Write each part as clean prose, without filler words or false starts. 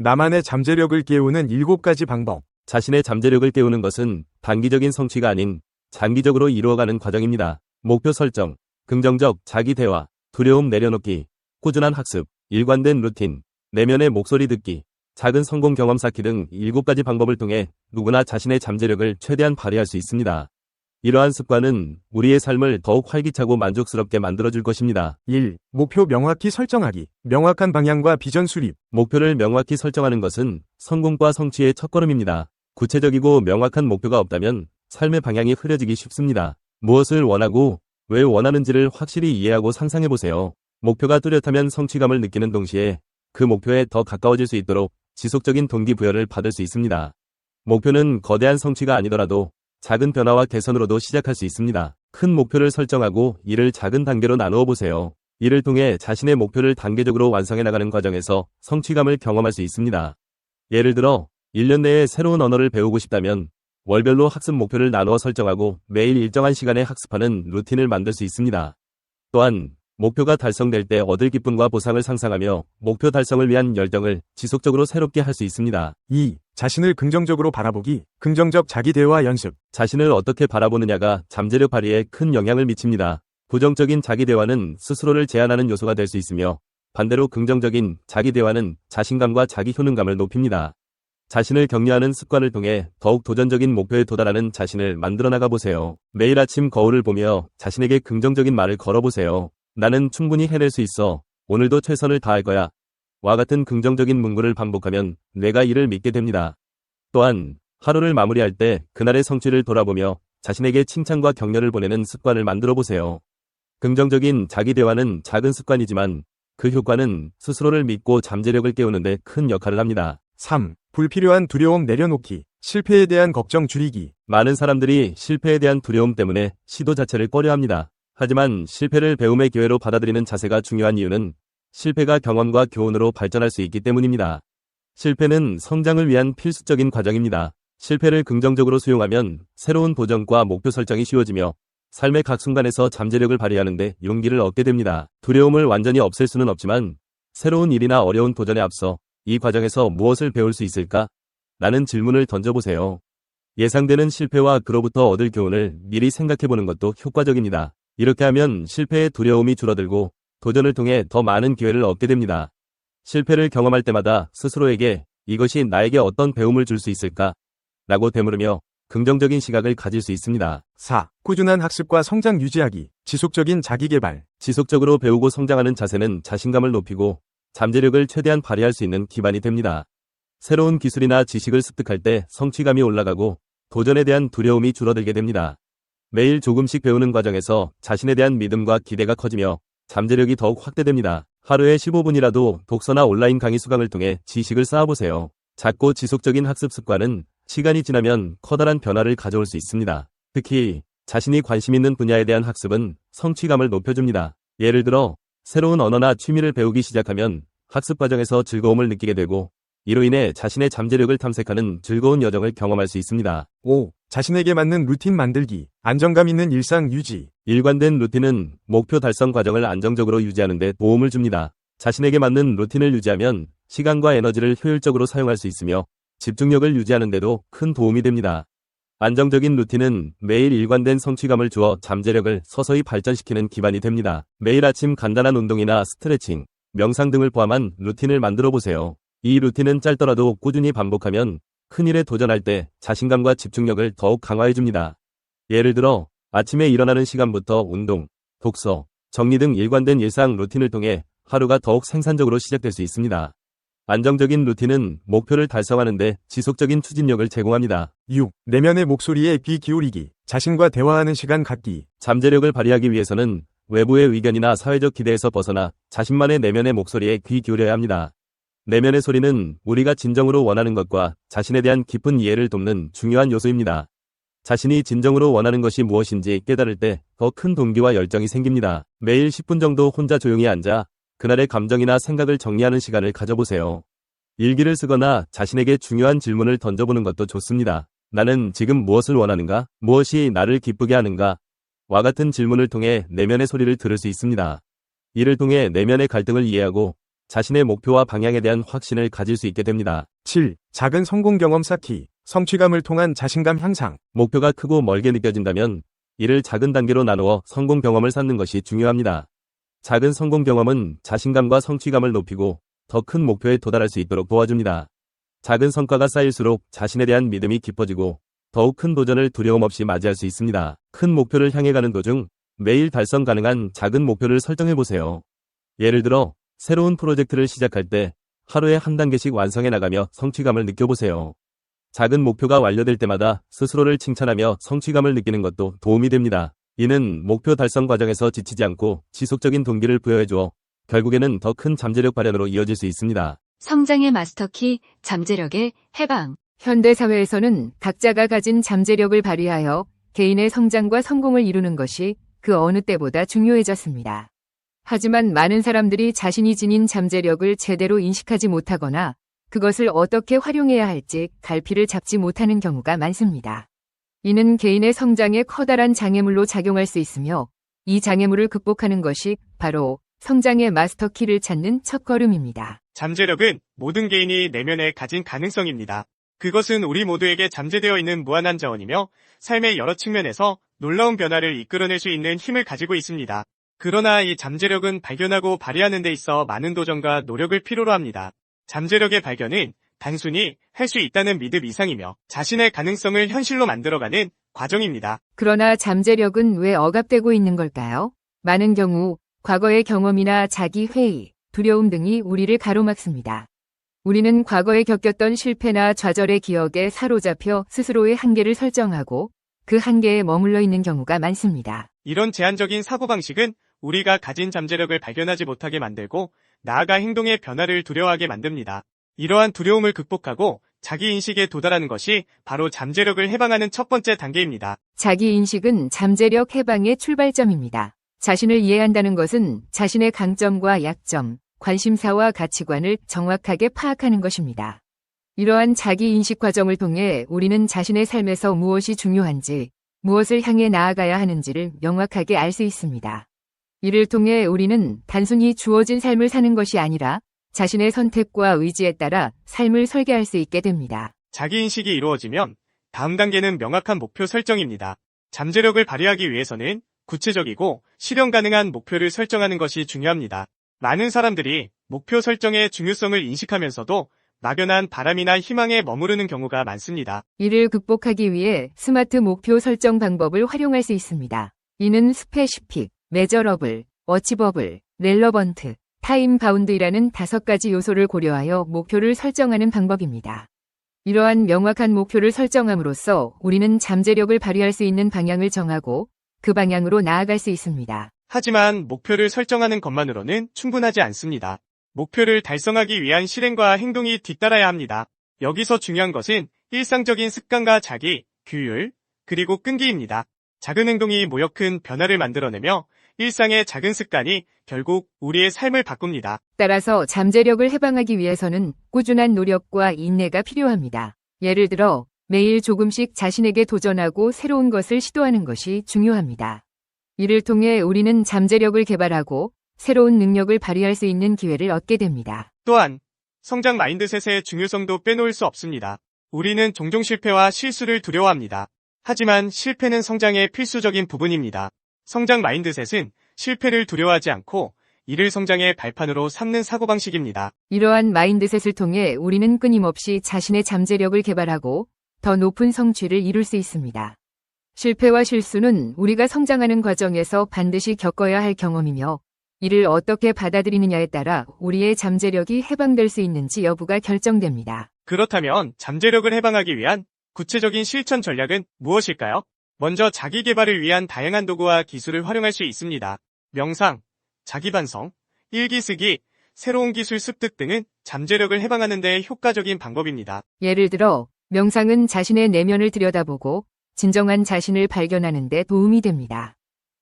나만의 잠재력을 깨우는 7가지 방법. 자신의 잠재력을 깨우는 것은 단기적인 성취가 아닌 장기적으로 이루어가는 과정입니다. 목표 설정, 긍정적 자기 대화, 두려움 내려놓기, 꾸준한 학습, 일관된 루틴, 내면의 목소리 듣기, 작은 성공 경험 쌓기 등 7가지 방법을 통해 누구나 자신의 잠재력을 최대한 발휘할 수 있습니다. 이러한 습관은 우리의 삶을 더욱 활기차고 만족스럽게 만들어줄 것입니다. 1. 목표 명확히 설정하기. 명확한 방향과 비전 수립. 목표를 명확히 설정하는 것은 성공과 성취의 첫걸음입니다. 구체적이고 명확한 목표가 없다면 삶의 방향이 흐려지기 쉽습니다. 무엇을 원하고 왜 원하는지를 확실히 이해하고 상상해보세요. 목표가 뚜렷하면 성취감을 느끼는 동시에 그 목표에 더 가까워질 수 있도록 지속적인 동기부여를 받을 수 있습니다. 목표는 거대한 성취가 아니더라도 작은 변화와 개선으로도 시작할 수 있습니다. 큰 목표를 설정하고 이를 작은 단계로 나누어 보세요. 이를 통해 자신의 목표를 단계적으로 완성해 나가는 과정에서 성취감을 경험할 수 있습니다. 예를 들어 1년 내에 새로운 언어를 배우고 싶다면 월별로 학습 목표를 나누어 설정하고 매일 일정한 시간에 학습하는 루틴을 만들 수 있습니다. 또한 목표가 달성될 때 얻을 기쁨과 보상을 상상하며 목표 달성을 위한 열정을 지속적으로 새롭게 할 수 있습니다. 2. 자신을 긍정적으로 바라보기. 긍정적 자기 대화 연습. 자신을 어떻게 바라보느냐가 잠재력 발휘에 큰 영향을 미칩니다. 부정적인 자기 대화는 스스로를 제한하는 요소가 될 수 있으며 반대로 긍정적인 자기 대화는 자신감과 자기 효능감을 높입니다. 자신을 격려하는 습관을 통해 더욱 도전적인 목표에 도달하는 자신을 만들어 나가 보세요. 매일 아침 거울을 보며 자신에게 긍정적인 말을 걸어보세요. 나는 충분히 해낼 수 있어. 오늘도 최선을 다할 거야. 와 같은 긍정적인 문구를 반복하면 뇌가 이를 믿게 됩니다. 또한 하루를 마무리할 때 그날의 성취를 돌아보며 자신에게 칭찬과 격려를 보내는 습관을 만들어 보세요. 긍정적인 자기 대화는 작은 습관이지만 그 효과는 스스로를 믿고 잠재력을 깨우는 데 큰 역할을 합니다. 3. 불필요한 두려움 내려놓기. 실패에 대한 걱정 줄이기. 많은 사람들이 실패에 대한 두려움 때문에 시도 자체를 꺼려합니다. 하지만 실패를 배움의 기회로 받아들이는 자세가 중요한 이유는 실패가 경험과 교훈으로 발전할 수 있기 때문입니다. 실패는 성장을 위한 필수적인 과정입니다. 실패를 긍정적으로 수용하면 새로운 도전과 목표 설정이 쉬워지며 삶의 각 순간에서 잠재력을 발휘하는 데 용기를 얻게 됩니다. 두려움을 완전히 없앨 수는 없지만 새로운 일이나 어려운 도전에 앞서 이 과정에서 무엇을 배울 수 있을까? 라는 질문을 던져보세요. 예상되는 실패와 그로부터 얻을 교훈을 미리 생각해보는 것도 효과적입니다. 이렇게 하면 실패의 두려움이 줄어들고 도전을 통해 더 많은 기회를 얻게 됩니다. 실패를 경험할 때마다 스스로에게 이것이 나에게 어떤 배움을 줄 수 있을까? 라고 되물으며 긍정적인 시각을 가질 수 있습니다. 4. 꾸준한 학습과 성장 유지하기. 지속적인 자기개발. 지속적으로 배우고 성장하는 자세는 자신감을 높이고 잠재력을 최대한 발휘할 수 있는 기반이 됩니다. 새로운 기술이나 지식을 습득할 때 성취감이 올라가고 도전에 대한 두려움이 줄어들게 됩니다. 매일 조금씩 배우는 과정에서 자신에 대한 믿음과 기대가 커지며 잠재력이 더욱 확대됩니다. 하루에 15분이라도 독서나 온라인 강의 수강을 통해 지식을 쌓아보세요. 작고 지속적인 학습 습관은 시간이 지나면 커다란 변화를 가져올 수 있습니다. 특히 자신이 관심 있는 분야에 대한 학습은 성취감을 높여줍니다. 예를 들어 새로운 언어나 취미를 배우기 시작하면 학습 과정에서 즐거움을 느끼게 되고 이로 인해 자신의 잠재력을 탐색하는 즐거운 여정을 경험할 수 있습니다. 5. 자신에게 맞는 루틴 만들기. 안정감 있는 일상 유지. 일관된 루틴은 목표 달성 과정을 안정적으로 유지하는 데 도움을 줍니다. 자신에게 맞는 루틴을 유지하면 시간과 에너지를 효율적으로 사용할 수 있으며 집중력을 유지하는 데도 큰 도움이 됩니다. 안정적인 루틴은 매일 일관된 성취감을 주어 잠재력을 서서히 발전시키는 기반이 됩니다. 매일 아침 간단한 운동이나 스트레칭, 명상 등을 포함한 루틴을 만들어 보세요. 이 루틴은 짧더라도 꾸준히 반복하면 큰일에 도전할 때 자신감과 집중력을 더욱 강화해줍니다. 예를 들어 아침에 일어나는 시간부터 운동, 독서, 정리 등 일관된 일상 루틴을 통해 하루가 더욱 생산적으로 시작될 수 있습니다. 안정적인 루틴은 목표를 달성하는 데 지속적인 추진력을 제공합니다. 6. 내면의 목소리에 귀 기울이기. 자신과 대화하는 시간 갖기. 잠재력을 발휘하기 위해서는 외부의 의견이나 사회적 기대에서 벗어나 자신만의 내면의 목소리에 귀 기울여야 합니다. 내면의 소리는 우리가 진정으로 원하는 것과 자신에 대한 깊은 이해를 돕는 중요한 요소입니다. 자신이 진정으로 원하는 것이 무엇인지 깨달을 때 더 큰 동기와 열정이 생깁니다. 매일 10분 정도 혼자 조용히 앉아 그날의 감정이나 생각을 정리하는 시간을 가져보세요. 일기를 쓰거나 자신에게 중요한 질문을 던져보는 것도 좋습니다. 나는 지금 무엇을 원하는가? 무엇이 나를 기쁘게 하는가? 와 같은 질문을 통해 내면의 소리를 들을 수 있습니다. 이를 통해 내면의 갈등을 이해하고 자신의 목표와 방향에 대한 확신을 가질 수 있게 됩니다. 7. 작은 성공 경험 쌓기. 성취감을 통한 자신감 향상. 목표가 크고 멀게 느껴진다면 이를 작은 단계로 나누어 성공 경험을 쌓는 것이 중요합니다. 작은 성공 경험은 자신감과 성취감을 높이고 더 큰 목표에 도달할 수 있도록 도와줍니다. 작은 성과가 쌓일수록 자신에 대한 믿음이 깊어지고 더욱 큰 도전을 두려움 없이 맞이할 수 있습니다. 큰 목표를 향해 가는 도중 매일 달성 가능한 작은 목표를 설정해 보세요. 예를 들어 새로운 프로젝트를 시작할 때 하루에 한 단계씩 완성해 나가며 성취감을 느껴보세요. 작은 목표가 완료될 때마다 스스로를 칭찬하며 성취감을 느끼는 것도 도움이 됩니다. 이는 목표 달성 과정에서 지치지 않고 지속적인 동기를 부여해주어 결국에는 더 큰 잠재력 발현으로 이어질 수 있습니다. 성장의 마스터키, 잠재력의 해방. 현대사회에서는 각자가 가진 잠재력을 발휘하여 개인의 성장과 성공을 이루는 것이 그 어느 때보다 중요해졌습니다. 하지만 많은 사람들이 자신이 지닌 잠재력을 제대로 인식하지 못하거나 그것을 어떻게 활용해야 할지 갈피를 잡지 못하는 경우가 많습니다. 이는 개인의 성장에 커다란 장애물로 작용할 수 있으며 이 장애물을 극복하는 것이 바로 성장의 마스터키를 찾는 첫걸음입니다. 잠재력은 모든 개인이 내면에 가진 가능성입니다. 그것은 우리 모두에게 잠재되어 있는 무한한 자원이며 삶의 여러 측면에서 놀라운 변화를 이끌어낼 수 있는 힘을 가지고 있습니다. 그러나 이 잠재력은 발견하고 발휘하는 데 있어 많은 도전과 노력을 필요로 합니다. 잠재력의 발견은 단순히 할 수 있다는 믿음 이상이며 자신의 가능성을 현실로 만들어가는 과정입니다. 그러나 잠재력은 왜 억압되고 있는 걸까요? 많은 경우 과거의 경험이나 자기 회의, 두려움 등이 우리를 가로막습니다. 우리는 과거에 겪었던 실패나 좌절의 기억에 사로잡혀 스스로의 한계를 설정하고 그 한계에 머물러 있는 경우가 많습니다. 이런 제한적인 사고방식은 우리가 가진 잠재력을 발견하지 못하게 만들고 나아가 행동의 변화를 두려워하게 만듭니다. 이러한 두려움을 극복하고 자기인식에 도달하는 것이 바로 잠재력을 해방하는 첫 번째 단계입니다. 자기인식은 잠재력 해방의 출발점입니다. 자신을 이해한다는 것은 자신의 강점과 약점, 관심사와 가치관을 정확하게 파악하는 것입니다. 이러한 자기인식 과정을 통해 우리는 자신의 삶에서 무엇이 중요한지, 무엇을 향해 나아가야 하는지를 명확하게 알 수 있습니다. 이를 통해 우리는 단순히 주어진 삶을 사는 것이 아니라 자신의 선택과 의지에 따라 삶을 설계할 수 있게 됩니다. 자기인식이 이루어지면 다음 단계는 명확한 목표 설정입니다. 잠재력을 발휘하기 위해서는 구체적이고 실현 가능한 목표를 설정하는 것이 중요합니다. 많은 사람들이 목표 설정의 중요성을 인식하면서도 막연한 바람이나 희망에 머무르는 경우가 많습니다. 이를 극복하기 위해 스마트 목표 설정 방법을 활용할 수 있습니다. 이는 스페시픽, 메저러블, 어치버블, 렐러번트, 타임 바운드이라는 5가지 요소를 고려하여 목표를 설정하는 방법입니다. 이러한 명확한 목표를 설정함으로써 우리는 잠재력을 발휘할 수 있는 방향을 정하고 그 방향으로 나아갈 수 있습니다. 하지만 목표를 설정하는 것만으로는 충분하지 않습니다. 목표를 달성하기 위한 실행과 행동이 뒤따라야 합니다. 여기서 중요한 것은 일상적인 습관과 자기, 규율, 그리고 끈기입니다. 작은 행동이 모여 큰 변화를 만들어내며 일상의 작은 습관이 결국 우리의 삶을 바꿉니다. 따라서 잠재력을 해방하기 위해서는 꾸준한 노력과 인내가 필요합니다. 예를 들어 매일 조금씩 자신에게 도전하고 새로운 것을 시도하는 것이 중요합니다. 이를 통해 우리는 잠재력을 개발하고 새로운 능력을 발휘할 수 있는 기회를 얻게 됩니다. 또한 성장 마인드셋의 중요성도 빼놓을 수 없습니다. 우리는 종종 실패와 실수를 두려워합니다. 하지만 실패는 성장의 필수적인 부분입니다. 성장 마인드셋은 실패를 두려워하지 않고 이를 성장의 발판으로 삼는 사고방식입니다. 이러한 마인드셋을 통해 우리는 끊임없이 자신의 잠재력을 개발하고 더 높은 성취를 이룰 수 있습니다. 실패와 실수는 우리가 성장하는 과정에서 반드시 겪어야 할 경험이며 이를 어떻게 받아들이느냐에 따라 우리의 잠재력이 해방될 수 있는지 여부가 결정됩니다. 그렇다면 잠재력을 해방하기 위한 구체적인 실천 전략은 무엇일까요? 먼저 자기 개발을 위한 다양한 도구와 기술을 활용할 수 있습니다. 명상, 자기반성, 일기 쓰기, 새로운 기술 습득 등은 잠재력을 해방하는 데 효과적인 방법입니다. 예를 들어 명상은 자신의 내면을 들여다보고 진정한 자신을 발견하는 데 도움이 됩니다.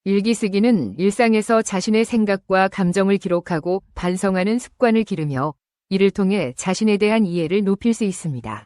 일기 쓰기는 일상에서 자신의 생각과 감정을 기록하고 반성하는 습관을 기르며 이를 통해 자신에 대한 이해를 높일 수 있습니다.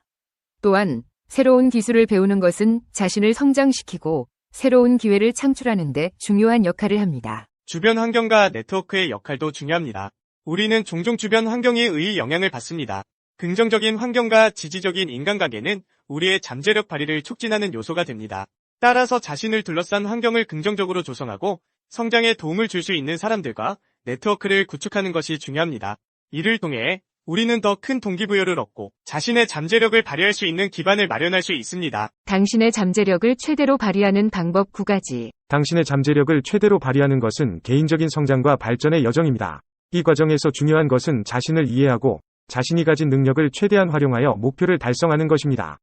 또한 새로운 기술을 배우는 것은 자신을 성장시키고 새로운 기회를 창출하는 데 중요한 역할을 합니다. 주변 환경과 네트워크의 역할도 중요합니다. 우리는 종종 주변 환경에 의해 영향을 받습니다. 긍정적인 환경과 지지적인 인간관계는 우리의 잠재력 발휘를 촉진하는 요소가 됩니다. 따라서 자신을 둘러싼 환경을 긍정적으로 조성하고 성장에 도움을 줄 수 있는 사람들과 네트워크를 구축하는 것이 중요합니다. 이를 통해 우리는 더 큰 동기부여를 얻고 자신의 잠재력을 발휘할 수 있는 기반을 마련할 수 있습니다. 당신의 잠재력을 최대로 발휘하는 방법 9가지. 당신의 잠재력을 최대로 발휘하는 것은 개인적인 성장과 발전의 여정입니다. 이 과정에서 중요한 것은 자신을 이해하고 자신이 가진 능력을 최대한 활용하여 목표를 달성하는 것입니다.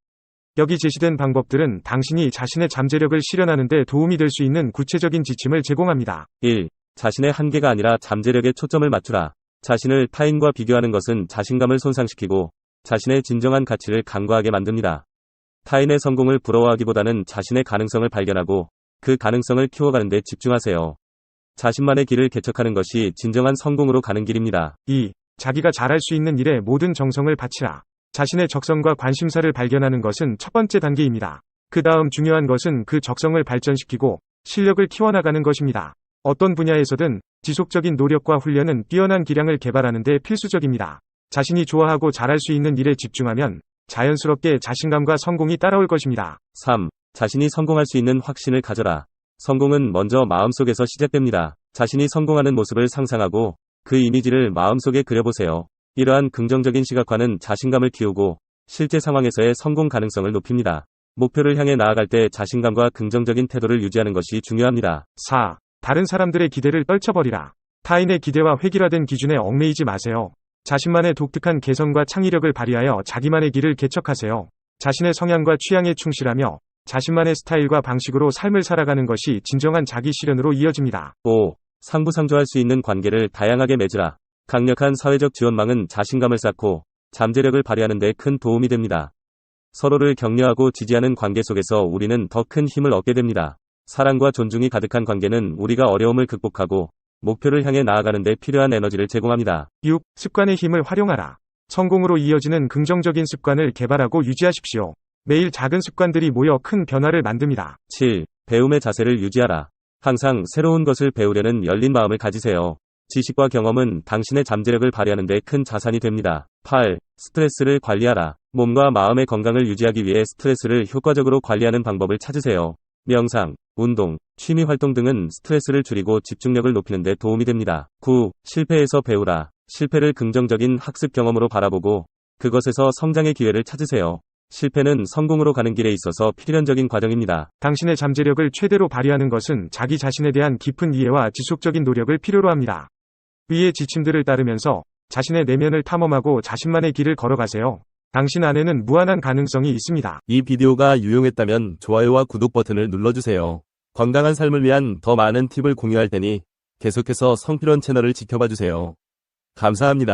여기 제시된 방법들은 당신이 자신의 잠재력을 실현하는 데 도움이 될 수 있는 구체적인 지침을 제공합니다. 1. 자신의 한계가 아니라 잠재력에 초점을 맞추라. 자신을 타인과 비교하는 것은 자신감을 손상시키고 자신의 진정한 가치를 간과하게 만듭니다. 타인의 성공을 부러워하기보다는 자신의 가능성을 발견하고 그 가능성을 키워가는 데 집중하세요. 자신만의 길을 개척하는 것이 진정한 성공으로 가는 길입니다. 2. 자기가 잘할 수 있는 일에 모든 정성을 바치라. 자신의 적성과 관심사를 발견하는 것은 첫 번째 단계입니다. 그 다음 중요한 것은 그 적성을 발전시키고 실력을 키워나가는 것입니다. 어떤 분야에서든 지속적인 노력과 훈련은 뛰어난 기량을 개발하는 데 필수적입니다. 자신이 좋아하고 잘할 수 있는 일에 집중하면 자연스럽게 자신감과 성공이 따라올 것입니다. 3. 자신이 성공할 수 있는 확신을 가져라. 성공은 먼저 마음속에서 시작됩니다. 자신이 성공하는 모습을 상상하고 그 이미지를 마음속에 그려보세요. 이러한 긍정적인 시각화는 자신감을 키우고 실제 상황에서의 성공 가능성을 높입니다. 목표를 향해 나아갈 때 자신감과 긍정적인 태도를 유지하는 것이 중요합니다. 4. 다른 사람들의 기대를 떨쳐버리라. 타인의 기대와 획일화된 기준에 얽매이지 마세요. 자신만의 독특한 개성과 창의력을 발휘하여 자기만의 길을 개척하세요. 자신의 성향과 취향에 충실하며 자신만의 스타일과 방식으로 삶을 살아가는 것이 진정한 자기 실현으로 이어집니다. 5. 상부상조할 수 있는 관계를 다양하게 맺으라. 강력한 사회적 지원망은 자신감을 쌓고 잠재력을 발휘하는 데 큰 도움이 됩니다. 서로를 격려하고 지지하는 관계 속에서 우리는 더 큰 힘을 얻게 됩니다. 사랑과 존중이 가득한 관계는 우리가 어려움을 극복하고 목표를 향해 나아가는 데 필요한 에너지를 제공합니다. 6. 습관의 힘을 활용하라. 성공으로 이어지는 긍정적인 습관을 개발하고 유지하십시오. 매일 작은 습관들이 모여 큰 변화를 만듭니다. 7. 배움의 자세를 유지하라. 항상 새로운 것을 배우려는 열린 마음을 가지세요. 지식과 경험은 당신의 잠재력을 발휘하는 데 큰 자산이 됩니다. 8. 스트레스를 관리하라. 몸과 마음의 건강을 유지하기 위해 스트레스를 효과적으로 관리하는 방법을 찾으세요. 명상, 운동, 취미 활동 등은 스트레스를 줄이고 집중력을 높이는 데 도움이 됩니다. 9. 실패에서 배우라. 실패를 긍정적인 학습 경험으로 바라보고 그것에서 성장의 기회를 찾으세요. 실패는 성공으로 가는 길에 있어서 필연적인 과정입니다. 당신의 잠재력을 최대로 발휘하는 것은 자기 자신에 대한 깊은 이해와 지속적인 노력을 필요로 합니다. 위의 지침들을 따르면서 자신의 내면을 탐험하고 자신만의 길을 걸어가세요. 당신 안에는 무한한 가능성이 있습니다. 이 비디오가 유용했다면 좋아요와 구독 버튼을 눌러주세요. 건강한 삶을 위한 더 많은 팁을 공유할 테니 계속해서 성필원 채널을 지켜봐주세요. 감사합니다.